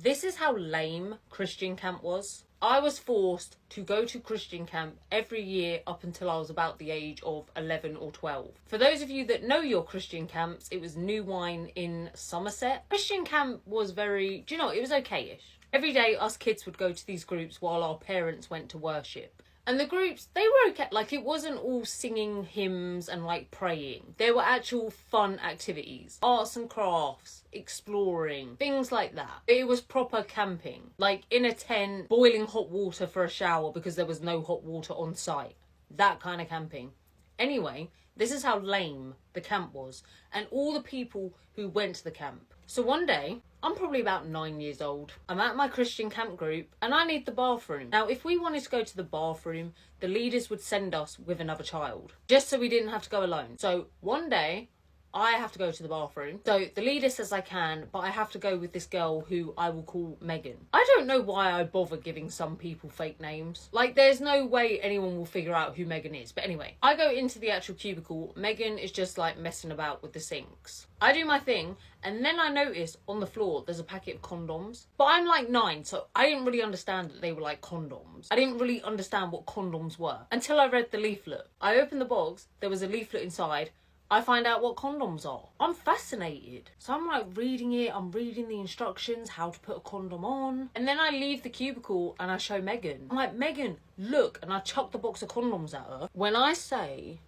This is how lame Christian camp was. I was forced to go to Christian camp every year up until I was about the age of 11 or 12. For those of you that know your Christian camps, it was New Wine in Somerset. Christian camp was very, do you know, it was okay-ish. Every day us kids would go to these groups while our parents went to worship. And the groups, they were okay. Like, it wasn't all singing hymns and, like, praying. There were actual fun activities. Arts and crafts, exploring, things like that. It was proper camping. Like, in a tent, boiling hot water for a shower because there was no hot water on site. That kind of camping. Anyway, this is how lame the camp was. And all the people who went to the camp. So one day, I'm probably about 9 years old. I'm at my Christian camp group and I need the bathroom. Now, if we wanted to go to the bathroom, the leaders would send us with another child, just so we didn't have to go alone. So one day, I have to go to the bathroom. So the leader says I can, but I have to go with this girl who I will call Megan. I don't know why I bother giving some people fake names. Like, there's no way anyone will figure out who Megan is. But anyway, I go into the actual cubicle. Megan is just like messing about with the sinks. I do my thing, and then I notice on the floor there's a packet of condoms. But I'm like 9, so I didn't really understand that they were like condoms. I didn't really understand what condoms were until I read the leaflet. I opened the box, there was a leaflet inside. I find out what condoms are. I'm fascinated. So I'm like reading it, I'm reading the instructions, how to put a condom on. And then I leave the cubicle and I show Megan. I'm like, Megan, look. And I chuck the box of condoms at her. When I say,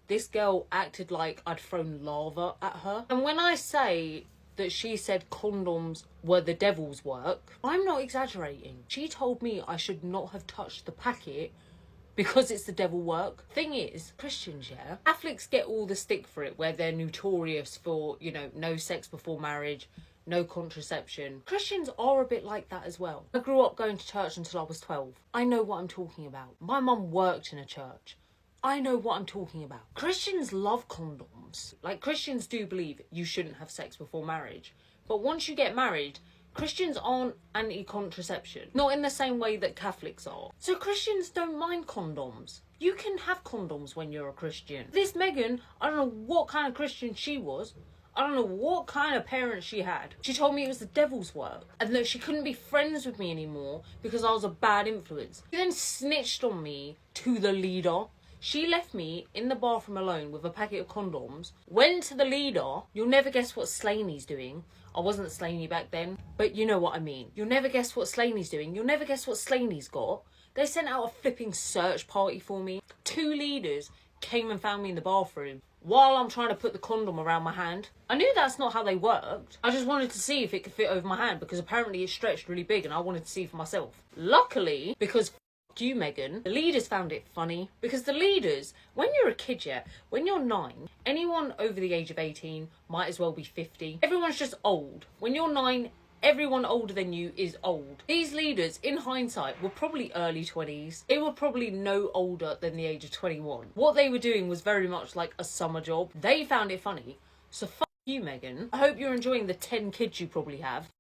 this girl acted like I'd thrown lava at her. And when I say that she said condoms were the devil's work, I'm not exaggerating. She told me I should not have touched the packet because it's the devil work. Thing is, Christians, yeah, Catholics get all the stick for it, where they're notorious for, you know, no sex before marriage, no contraception. Christians are a bit like that as well. I grew up going to church until I was 12. I know what I'm talking about. My mum worked in a church. I know what I'm talking about. Christians love condoms. Like, Christians do believe you shouldn't have sex before marriage. But once you get married, Christians aren't anti-contraception. Not in the same way that Catholics are. So Christians don't mind condoms. You can have condoms when you're a Christian. This Megan, I don't know what kind of Christian she was. I don't know what kind of parents she had. She told me it was the devil's work and that she couldn't be friends with me anymore because I was a bad influence. She then snitched on me to the leader. She left me in the bathroom alone with a packet of condoms, went to the leader. You'll never guess what Slaney's doing. I wasn't Slaney back then, but you know what I mean. You'll never guess what Slaney's doing. You'll never guess what Slaney's got. They sent out a flipping search party for me. 2 leaders came and found me in the bathroom while I'm trying to put the condom around my hand. I knew that's not how they worked. I just wanted to see if it could fit over my hand because apparently it stretched really big and I wanted to see for myself. Luckily, because you, Megan, the leaders found it funny because the leaders, when you're a kid, yeah, when you're 9, anyone over the age of 18 might as well be 50. Everyone's just old. When you're 9, everyone older than you is old. These leaders, in hindsight, were probably early 20s. They were probably no older than the age of 21. What they were doing was very much like a summer job. They found it funny. So fuck you, Megan. I hope you're enjoying the 10 kids you probably have.